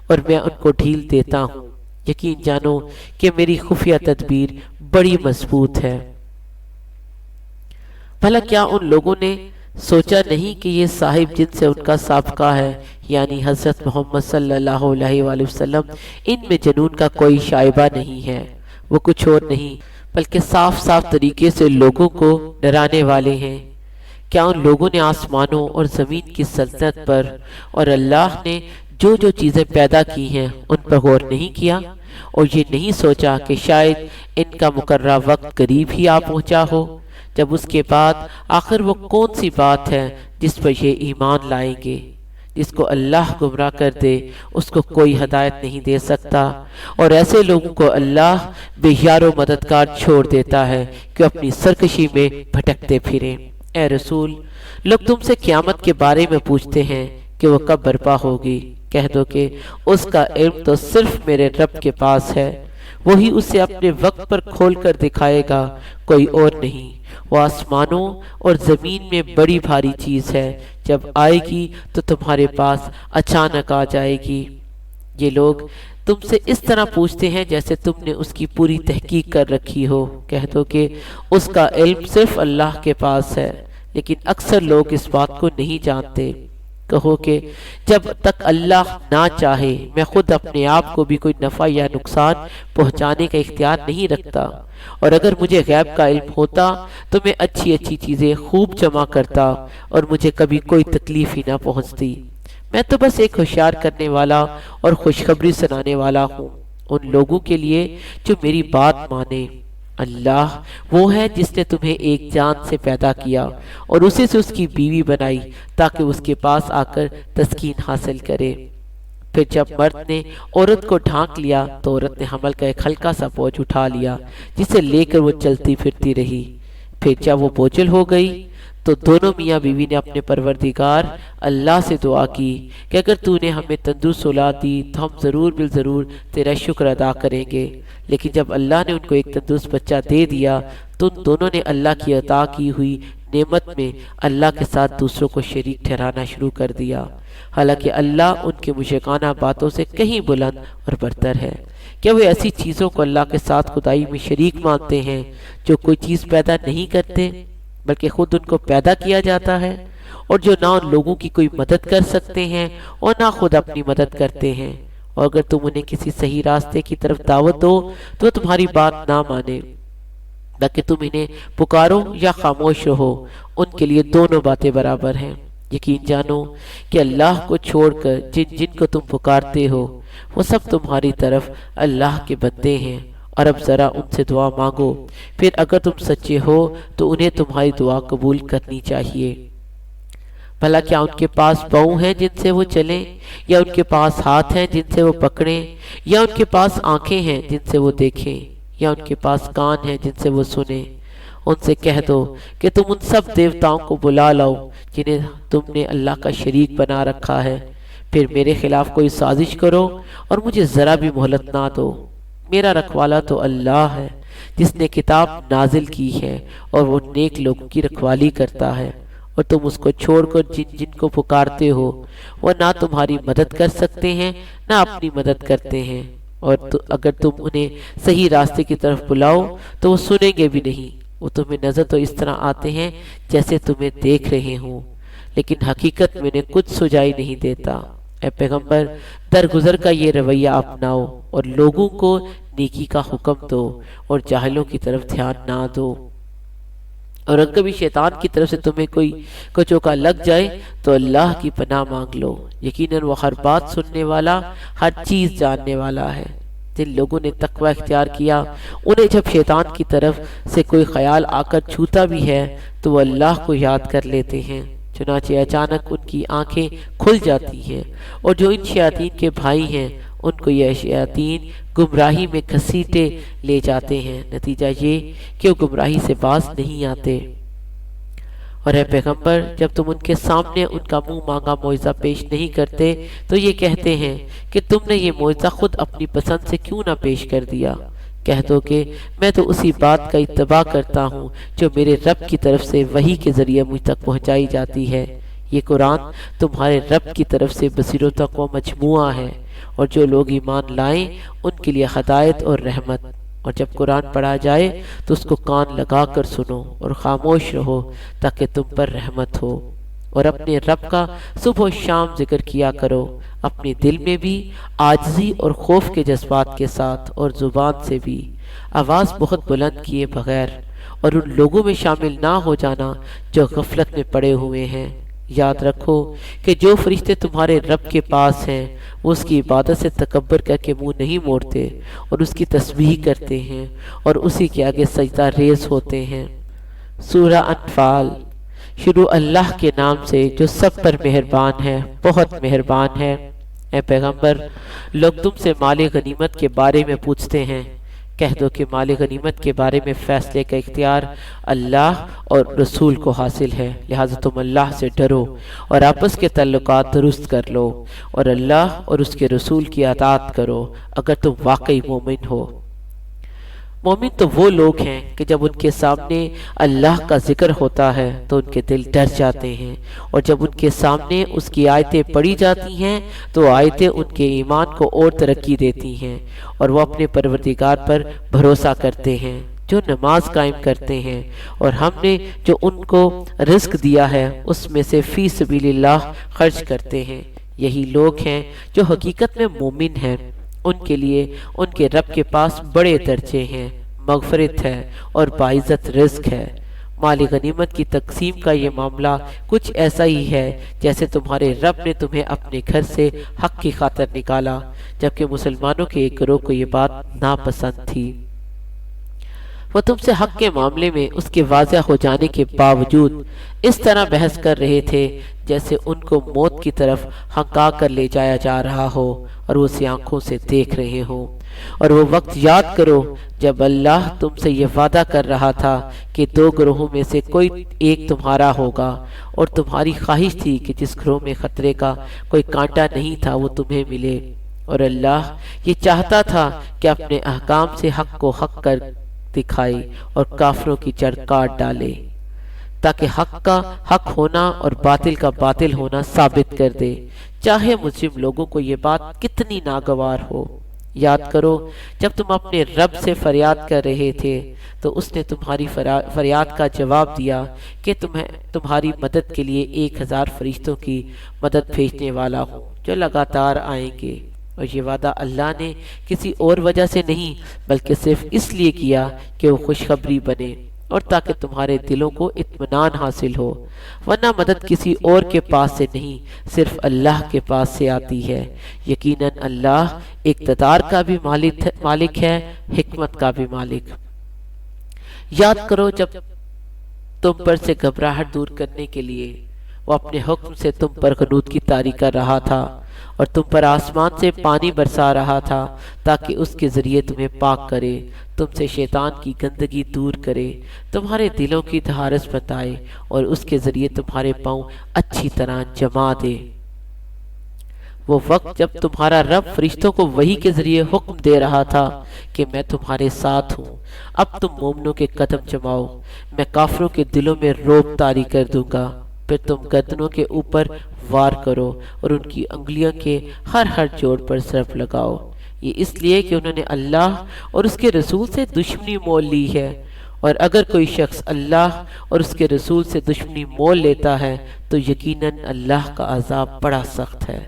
Speaker 1: اور میں ان کو ڈھیل دیتا ہوں۔ یقین جانو کہ میری خفیہ تدبیر بڑی مضبوط ہے۔ بھلا کیا ان لوگوں نے سوچا نہیں کہ یہ صاحب جن سے ان کا سابقہ ہے، یعنی حضرت محمد صلی اللہ علیہ وآلہ وسلم، ان میں جنون کا کوئی شائبہ نہیں ہے، وہ کچھ اور نہیں بلکہ صاف صاف طریقے سے لوگوں کو ڈرانے والے ہیں۔ کیا ان لوگوں نے آسمانوں اور زمین کی سلطنت پر اور اللہ نے جو جو چیزیں پیدا کی ہیں ان پر غور نہیں کیا، اور یہ نہیں سوچا کہ شاید ان کا مقررہ وقت قریب ہی آ پہنچا ہو، جب اس کے بعد آخر وہ کون سی بات ہے جس پر یہ ایمان لائیں گے؟ جس کو اللہ گمراہ کر دے اس کو کوئی ہدایت نہیں دے سکتا، اور ایسے لوگوں کو اللہ بے یار و مددگار چھوڑ دیتا ہے کہ اپنی سرکشی میں بھٹکتے پھریں۔ اے رسول، لوگ تم سے قیامت کے بارے میں پوچھتے ہیں کہ وہ کب برپا ہوگی، کہہ دو کہ اس کا علم تو صرف میرے رب کے پاس ہے، وہی اسے اپنے وقت پر کھول کر دکھائے گا، کوئی اور نہیں۔ وہ آسمانوں اور زمین میں بڑی بھاری چیز ہے، جب آئے گی تو تمہارے پاس اچانک آ جائے گی۔ یہ لوگ تم سے اس طرح پوچھتے ہیں جیسے تم نے اس کی پوری تحقیق کر رکھی ہو، کہہ دو کہ اس کا علم صرف اللہ کے پاس ہے، لیکن اکثر لوگ اس بات کو نہیں جانتے۔ کہو کہ جب تک اللہ نہ چاہے میں خود اپنے آپ کو بھی کوئی نفع یا نقصان پہنچانے کا اختیار نہیں رکھتا، اور اگر مجھے غیب کا علم ہوتا تو میں اچھی اچھی چیزیں خوب جمع کرتا اور مجھے کبھی کوئی تکلیف ہی نہ پہنچتی۔ میں تو بس ایک ہوشیار کرنے والا اور خوشخبری سنانے والا ہوں ان لوگوں کے لیے جو میری بات مانے۔ اللہ وہ ہے جس نے تمہیں ایک جان سے پیدا کیا اور اسے سے اس کی بیوی بنائی تاکہ اس کے پاس آ کر تسکین حاصل کرے۔ پھر جب مرد نے عورت کو ڈھانک لیا تو عورت نے حمل کا ایک ہلکا سا بوجھ اٹھا لیا جسے لے کر وہ چلتی پھرتی رہی۔ پھر جب وہ بوجھل ہو گئی تو دونوں میاں بیوی نے اپنے پروردگار اللہ سے دعا کی کہ اگر تو نے ہمیں تندرست اولاد دی تو ہم ضرور بالضرور تیرا شکر ادا کریں گے۔ لیکن جب اللہ نے ان کو ایک تندرست بچہ دے دیا تو ان دونوں نے اللہ کی عطا کی ہوئی نعمت میں اللہ کے ساتھ دوسروں کو شریک ٹھہرانا شروع کر دیا، حالانکہ اللہ ان کے مشرکانہ باتوں سے کہیں بلند اور برتر ہے۔ کیا وہ ایسی چیزوں کو اللہ کے ساتھ خدائی میں شریک مانتے ہیں جو کوئی چیز پیدا نہیں کرتے بلکہ خود ان کو پیدا کیا جاتا ہے، اور جو نہ ان لوگوں کی کوئی مدد کر سکتے ہیں اور نہ خود اپنی مدد کرتے ہیں؟ اور اگر تم انہیں کسی صحیح راستے کی طرف دعوت دو تو وہ تمہاری بات نہ مانے، تاکہ تم انہیں پکارو یا خاموش رہو، ان کے لیے دونوں باتیں برابر ہیں۔ یقین جانو کہ اللہ کو چھوڑ کر جن جن کو تم پکارتے ہو وہ سب تمہاری طرف اللہ کے بندے ہیں، اور اب ذرا ان سے دعا مانگو، پھر اگر تم سچے ہو تو انہیں تمہاری دعا قبول کرنی چاہیے۔ بھلا کیا ان کے پاس پاؤں ہیں جن سے وہ چلیں، یا ان کے پاس ہاتھ ہیں جن سے وہ پکڑیں، یا ان کے پاس آنکھیں ہیں جن سے وہ دیکھیں، یا ان کے پاس کان ہیں جن سے وہ سنیں؟ ان سے کہہ دو کہ تم ان سب دیوتاؤں کو بلا لاؤ جنہیں تم نے اللہ کا شریک بنا رکھا ہے، پھر میرے خلاف کوئی سازش کرو اور مجھے ذرا بھی مہلت نہ دو۔ میرا رکھوالا تو اللہ ہے جس نے کتاب نازل کی ہے، اور وہ نیک لوگوں کی رکھوالی کرتا ہے، اور تم اس کو چھوڑ کر جن جن کو پکارتے ہو وہ نہ تمہاری مدد کر سکتے ہیں نہ اپنی مدد کرتے ہیں، اور اگر تم انہیں صحیح راستے کی طرف بلاؤ تو وہ سنیں گے بھی نہیں۔ وہ تمہیں نظر تو اس طرح آتے ہیں جیسے تمہیں دیکھ رہے ہوں، لیکن حقیقت میں انہیں کچھ سجائی نہیں دیتا۔ اے پیغمبر، درگزر کا یہ رویہ اپناؤ اور لوگوں کو نیکی کا حکم دو اور جاہلوں کی طرف دھیان نہ دو، اور اگر کبھی شیطان کی طرف سے تمہیں کوئی کچوکا لگ جائے تو اللہ کی پناہ مانگ لو، یقیناً وہ ہر بات سننے والا، ہر چیز جاننے والا ہے۔ جن لوگوں نے تقوی اختیار کیا انہیں جب شیطان کی طرف سے کوئی خیال آ کر چھوتا بھی ہے تو وہ اللہ کو یاد کر لیتے ہیں، چنانچہ اچانک ان کی آنکھیں کھل جاتی ہیں، اور جو ان شیاطین کے بھائی ہیں ان کو یہ شیاطین گمراہی میں گھسیٹے لے جاتے ہیں، نتیجہ یہ کہ وہ گمراہی سے باز نہیں آتے۔ اور اے پیغمبر، جب تم ان کے سامنے ان کا منہ مانگا معجزہ پیش نہیں کرتے تو یہ کہتے ہیں کہ تم نے یہ معجزہ خود اپنی پسند سے کیوں نہ پیش کر دیا؟ کہہ دو کہ میں تو اسی بات کا اتباع کرتا ہوں جو میرے رب کی طرف سے وحی کے ذریعے مجھ تک پہنچائی جاتی ہے۔ یہ قرآن تمہارے رب کی طرف سے بصیرتوں کا مجموعہ ہے، اور جو لوگ ایمان لائیں ان کے لیے ہدایت اور رحمت۔ اور جب قرآن پڑھا جائے تو اس کو کان لگا کر سنو اور خاموش رہو تاکہ تم پر رحمت ہو، اور اپنے رب کا صبح و شام ذکر کیا کرو، اپنے دل میں بھی عاجزی اور خوف کے جذبات کے ساتھ، اور زبان سے بھی آواز بہت بلند کیے بغیر، اور ان لوگوں میں شامل نہ ہو جانا جو غفلت میں پڑے ہوئے ہیں۔ یاد رکھو کہ جو فرشتے تمہارے رب کے پاس ہیں وہ اس کی عبادت سے تکبر کر کے منہ نہیں موڑتے، اور اس کی تسبیح کرتے ہیں اور اسی کے آگے سجدہ ریز ہوتے ہیں۔ سورہ انفال۔ شروع اللہ کے نام سے جو سب پر مہربان ہے، بہت مہربان ہے۔ اے پیغمبر، لوگ تم سے مال غنیمت کے بارے میں پوچھتے ہیں، کہہ دو کہ مال غنیمت کے بارے میں فیصلے کا اختیار اللہ اور رسول کو حاصل ہے، لہذا تم اللہ سے ڈرو اور آپس کے تعلقات درست کر لو، اور اللہ اور اس کے رسول کی اطاعت کرو اگر تم واقعی مومن ہو۔ مومن تو وہ لوگ ہیں کہ جب ان کے سامنے اللہ کا ذکر ہوتا ہے تو ان کے دل ڈر جاتے ہیں، اور جب ان کے سامنے اس کی آیتیں پڑھی جاتی ہیں تو آیتیں ان کے ایمان کو اور ترقی دیتی ہیں، اور وہ اپنے پروردگار پر بھروسہ کرتے ہیں، جو نماز قائم کرتے ہیں، اور ہم نے جو ان کو رزق دیا ہے اس میں سے فی سبیل اللہ خرچ کرتے ہیں۔ یہی لوگ ہیں جو حقیقت میں مومن ہیں، ان کے لیے ان کے رب کے پاس بڑے درجے ہیں، مغفرت ہے اور باعزت رزق ہے۔ مال غنیمت کی تقسیم کا یہ معاملہ کچھ ایسا ہی ہے جیسے تمہارے رب نے تمہیں اپنے گھر سے حق کی خاطر نکالا، جبکہ مسلمانوں کے ایک گروہ کو یہ بات ناپسند تھی۔ وہ تم سے حق کے معاملے میں اس کے واضح ہو جانے کے باوجود اس طرح بحث کر رہے تھے جیسے ان کو موت کی طرف ہنکا کر لے جایا جا رہا ہو اور وہ اسی آنکھوں سے دیکھ رہے ہوں۔ اور وہ وقت یاد کرو جب اللہ تم سے یہ وعدہ کر رہا تھا کہ دو گروہوں میں سے کوئی ایک تمہارا ہوگا، اور تمہاری خواہش تھی کہ جس گروہ میں خطرے کا کوئی کانٹا نہیں تھا وہ تمہیں ملے، اور اللہ یہ چاہتا تھا کہ اپنے احکام سے حق کو حق کر دکھائے اور کافروں کی جڑ کاٹ ڈالے، تاکہ حق کا حق ہونا اور باطل کا باطل ہونا ثابت کر دے، چاہے مجرم لوگوں کو یہ بات کتنی ناگوار ہو۔ یاد کرو جب تم اپنے رب سے فریاد کر رہے تھے تو اس نے تمہاری فریاد کا جواب دیا کہ تمہاری مدد کے لیے 1000 فرشتوں کی مدد بھیجنے والا ہوں جو لگاتار آئیں گے، اور یہ وعدہ اللہ نے کسی اور وجہ سے نہیں بلکہ صرف اس لیے کیا کہ وہ خوشخبری بنے اور تاکہ تمہارے دلوں کو اطمینان حاصل ہو، ورنہ مدد کسی اور کے پاس سے نہیں صرف اللہ کے پاس سے آتی ہے۔ یقیناً اللہ اقتدار کا بھی مالک ہے، حکمت کا بھی مالک۔ یاد کرو جب تم پر سے گھبراہٹ دور کرنے کے لیے وہ اپنے حکم سے تم پر قنوت کی طاری کر رہا تھا اور تم پر آسمان سے پانی برسا رہا تھا تاکہ اس کے ذریعے تمہیں پاک کرے، تم سے شیطان کی گندگی دور کرے، تمہارے دلوں کی طہارت بتائے اور اس کے ذریعے تمہارے پاؤں اچھی طرح جما دے۔ وہ وقت جب تمہارا رب فرشتوں کو وحی کے ذریعے حکم دے رہا تھا کہ میں تمہارے ساتھ ہوں، اب تم مومنوں کے قدم جماؤ، میں کافروں کے دلوں میں رعب طاری کر دوں گا، پھر تم گردنوں کے اوپر وار کرو اور ان کی انگلیوں کے ہر جوڑ پر ضرب لگاؤ، یہ اس لیے کہ انہوں نے اللہ اور اس کے رسول سے دشمنی مول لی ہے، اور اگر کوئی شخص اللہ اور اس کے رسول سے دشمنی مول لیتا ہے تو یقیناً اللہ کا عذاب بڑا سخت ہے۔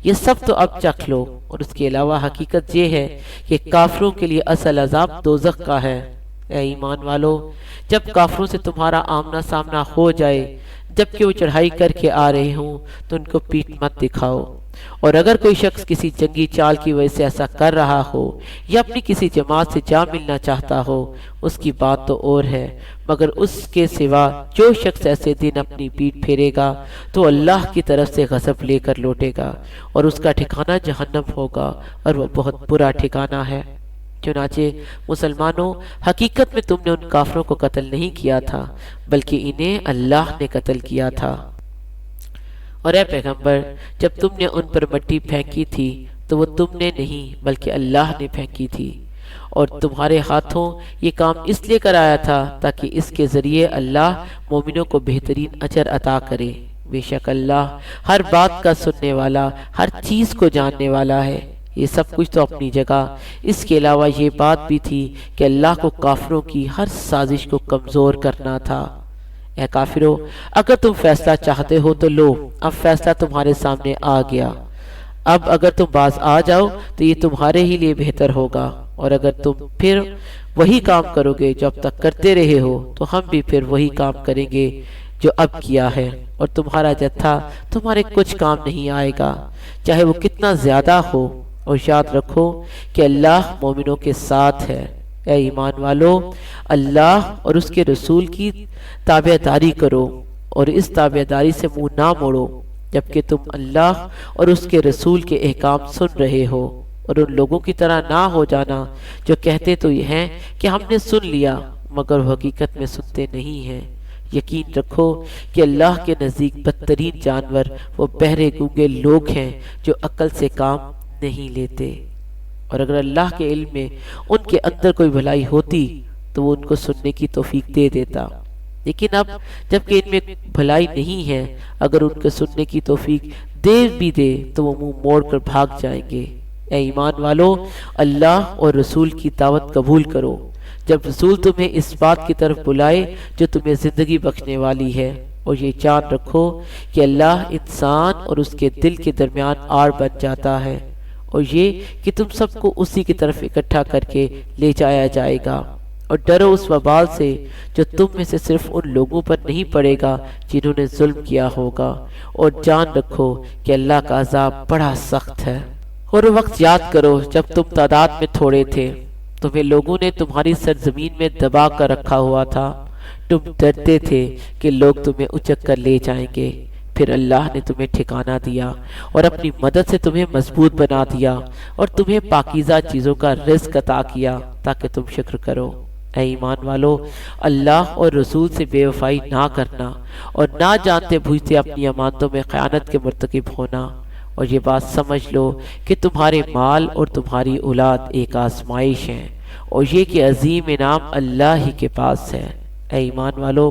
Speaker 1: یہ سب تو اب چکھ لو، اور اس کے علاوہ حقیقت یہ ہے کہ کافروں کے لیے اصل عذاب دوزخ کا ہے۔ اے ایمان والو، جب کافروں سے تمہارا آمنا سامنا ہو جائے جبکہ وہ چڑھائی کر کے آ رہے ہوں تو ان کو پیٹھ مت دکھاؤ، اور اگر کوئی شخص کسی جنگی چال کی وجہ سے ایسا کر رہا ہو یا اپنی کسی جماعت سے جا ملنا چاہتا ہو اس کی بات تو اور ہے، مگر اس کے سوا جو شخص ایسے دن اپنی پیٹھ پھیرے گا تو اللہ کی طرف سے غضب لے کر لوٹے گا اور اس کا ٹھکانہ جہنم ہوگا، اور وہ بہت برا ٹھکانہ ہے۔ چنانچہ مسلمانوں، حقیقت میں تم نے ان کافروں کو قتل نہیں کیا تھا بلکہ انہیں اللہ نے قتل کیا تھا، اور اے پیغمبر جب تم نے ان پر مٹی پھینکی تھی تو وہ تم نے نہیں بلکہ اللہ نے پھینکی تھی، اور تمہارے ہاتھوں یہ کام اس لیے کرایا تھا تاکہ اس کے ذریعے اللہ مومنوں کو بہترین اجر عطا کرے۔ بے شک اللہ ہر بات کا سننے والا، ہر چیز کو جاننے والا ہے۔ یہ سب کچھ تو اپنی جگہ، اس کے علاوہ یہ بات بھی تھی کہ اللہ کو کافروں کی ہر سازش کو کمزور کرنا تھا۔ اے کافرو، اگر تم فیصلہ چاہتے ہو تو لو، اب فیصلہ تمہارے سامنے آ گیا۔ اب اگر تم باز آ جاؤ تو یہ تمہارے ہی لیے بہتر ہوگا، اور اگر تم پھر وہی کام کرو گے جو اب تک کرتے رہے ہو تو ہم بھی پھر وہی کام کریں گے جو اب کیا ہے، اور تمہارا جتھا تمہارے کچھ کام نہیں آئے گا، چاہے وہ کتنا زیادہ ہو۔ اور یاد رکھو کہ اللہ مومنوں کے ساتھ ہے۔ اے ایمان والو، اللہ اور اس کے رسول کی تابعداری کرو، اور اس تابعداری سے منہ نہ موڑو جبکہ تم اللہ اور اس کے رسول کے احکام سن رہے ہو، اور ان لوگوں کی طرح نہ ہو جانا جو کہتے تو یہ ہیں کہ ہم نے سن لیا مگر حقیقت میں سنتے نہیں ہیں۔ یقین رکھو کہ اللہ کے نزدیک بدترین جانور وہ بہرے گونگے لوگ ہیں جو عقل سے کام نہیں لیتے، اور اگر اللہ کے علم میں ان کے اندر کوئی بھلائی ہوتی تو وہ ان کو سننے کی توفیق دے دیتا، لیکن اب جبکہ ان میں بھلائی نہیں ہے، اگر ان کو سننے کی توفیق دے بھی دے تو وہ منہ موڑ کر بھاگ جائیں گے۔ اے ایمان والو، اللہ اور رسول کی دعوت قبول کرو جب رسول تمہیں اس بات کی طرف بلائے جو تمہیں زندگی بخشنے والی ہے، اور یہ جان رکھو کہ اللہ انسان اور اس کے دل کے درمیان آڑ بن جاتا ہے، اور یہ کہ تم سب کو اسی کی طرف اکٹھا کر کے لے جایا جائے گا، اور ڈرو اس وبال سے جو تم میں سے صرف ان لوگوں پر نہیں پڑے گا جنہوں نے ظلم کیا ہوگا، اور جان رکھو کہ اللہ کا عذاب بڑا سخت ہے۔ اور وقت یاد کرو جب تم تعداد میں تھوڑے تھے، تمہیں لوگوں نے تمہاری سرزمین میں دبا کر رکھا ہوا تھا، تم ڈرتے تھے کہ لوگ تمہیں اچک کر لے جائیں گے، پھر اللہ نے تمہیں ٹھکانہ دیا اور اپنی مدد سے تمہیں مضبوط بنا دیا، اور تمہیں پاکیزہ چیزوں کا رزق عطا کیا تاکہ تم شکر کرو۔ اے ایمان والو، اللہ اور رسول سے بے وفائی نہ کرنا، اور نہ جانتے بوجھتے اپنی امانتوں میں خیانت کے مرتکب ہونا، اور یہ بات سمجھ لو کہ تمہارے مال اور تمہاری اولاد ایک آزمائش ہے، اور یہ کہ عظیم انعام اللہ ہی کے پاس ہے۔ اے ایمان والو،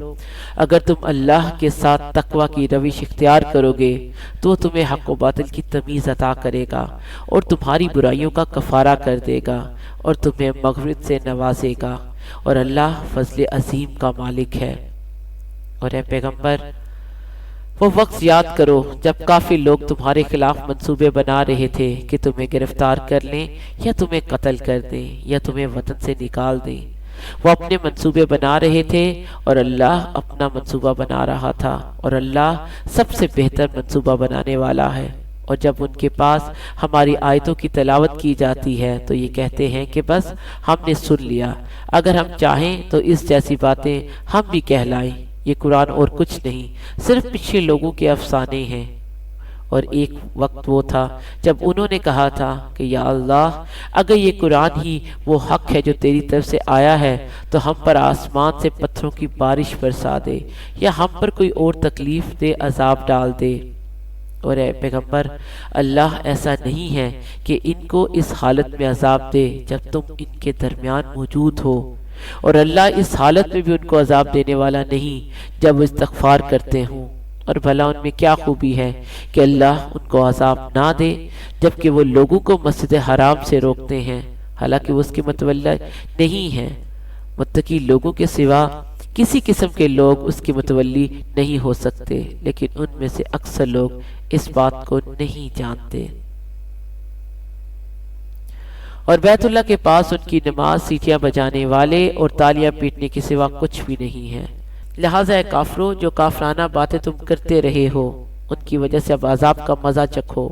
Speaker 1: اگر تم اللہ کے ساتھ تقوی کی روش اختیار کرو گے تو تمہیں حق و باطل کی تمیز عطا کرے گا، اور تمہاری برائیوں کا کفارہ کر دے گا، اور تمہیں مغفرت سے نوازے گا، اور اللہ فضل عظیم کا مالک ہے۔ اور اے پیغمبر، وہ وقت یاد کرو جب کافی لوگ تمہارے خلاف منصوبے بنا رہے تھے کہ تمہیں گرفتار کر لیں یا تمہیں قتل کر دیں یا تمہیں وطن سے نکال دیں۔ وہ اپنے منصوبے بنا رہے تھے اور اللہ اپنا منصوبہ بنا رہا تھا، اور اللہ سب سے بہتر منصوبہ بنانے والا ہے۔ اور جب ان کے پاس ہماری آیتوں کی تلاوت کی جاتی ہے تو یہ کہتے ہیں کہ بس ہم نے سن لیا، اگر ہم چاہیں تو اس جیسی باتیں ہم بھی کہلائیں۔ یہ قرآن اور کچھ نہیں، صرف پچھلے لوگوں کے افسانے ہیں۔ اور ایک وقت وہ تھا جب انہوں نے کہا تھا کہ یا اللہ، اگر یہ قرآن ہی وہ حق ہے جو تیری طرف سے آیا ہے تو ہم پر آسمان سے پتھروں کی بارش برسا دے، یا ہم پر کوئی اور تکلیف دے عذاب ڈال دے۔ اور اے پیغمبر، اللہ ایسا نہیں ہے کہ ان کو اس حالت میں عذاب دے جب تم ان کے درمیان موجود ہو، اور اللہ اس حالت میں بھی ان کو عذاب دینے والا نہیں جب وہ استغفار کرتے ہوں۔ اور بھلا ان میں کیا خوبی ہے کہ اللہ ان کو عذاب نہ دے جبکہ وہ لوگوں کو مسجد حرام سے روکتے ہیں، حالانکہ وہ اس کے متولی نہیں ہیں۔ متقی لوگوں کے سوا کسی قسم کے لوگ اس کے متولی نہیں ہو سکتے، لیکن ان میں سے اکثر لوگ اس بات کو نہیں جانتے۔ اور بیت اللہ کے پاس ان کی نماز سیٹیاں بجانے والے اور تالیاں پیٹنے کے سوا کچھ بھی نہیں ہے۔ لہٰذا اے کافروں، جو کافرانہ باتیں تم کرتے رہے ہو ان کی وجہ سے اب عذاب کا مزہ چکھو۔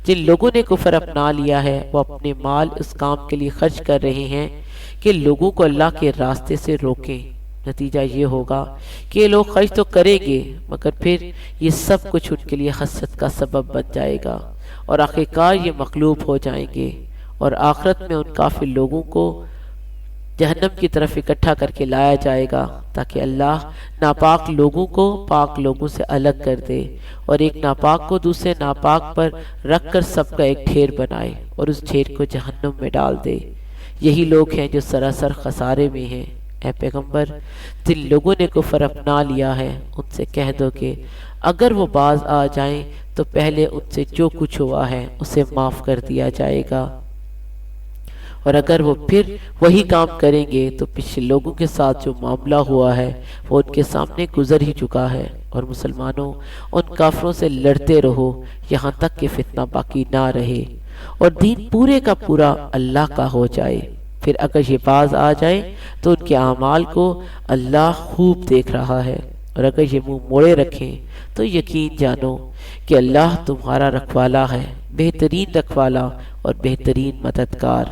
Speaker 1: جن لوگوں نے کفر اپنا لیا ہے وہ اپنے مال اس کام کے لیے خرچ کر رہے ہیں کہ لوگوں کو اللہ کے راستے سے روکیں۔ نتیجہ یہ ہوگا کہ یہ لوگ خرچ تو کریں گے مگر پھر یہ سب کچھ ان کے لیے حسرت کا سبب بن جائے گا، اور آخرکار یہ مغلوب ہو جائیں گے، اور آخرت میں ان کافر لوگوں کو جہنم کی طرف اکٹھا کر کے لایا جائے گا تاکہ اللہ ناپاک لوگوں کو پاک لوگوں سے الگ کر دے، اور ایک ناپاک کو دوسرے ناپاک پر رکھ کر سب کا ایک ڈھیر بنائے اور اس ڈھیر کو جہنم میں ڈال دے۔ یہی لوگ ہیں جو سراسر خسارے میں ہیں۔ اے پیغمبر، جن لوگوں نے کفر اپنا لیا ہے ان سے کہہ دو کہ اگر وہ باز آ جائیں تو پہلے ان سے جو کچھ ہوا ہے اسے معاف کر دیا جائے گا، اور اگر وہ پھر وہی کام کریں گے تو پچھلے لوگوں کے ساتھ جو معاملہ ہوا ہے وہ ان کے سامنے گزر ہی چکا ہے۔ اور مسلمانوں، ان کافروں سے لڑتے رہو یہاں تک کہ فتنہ باقی نہ رہے اور دین پورے کا پورا اللہ کا ہو جائے۔ پھر اگر یہ باز آ جائیں تو ان کے اعمال کو اللہ خوب دیکھ رہا ہے، اور اگر یہ منہ موڑے رکھیں تو یقین جانو کہ اللہ تمہارا رکھوالا ہے، بہترین رکھوالا اور بہترین مددگار۔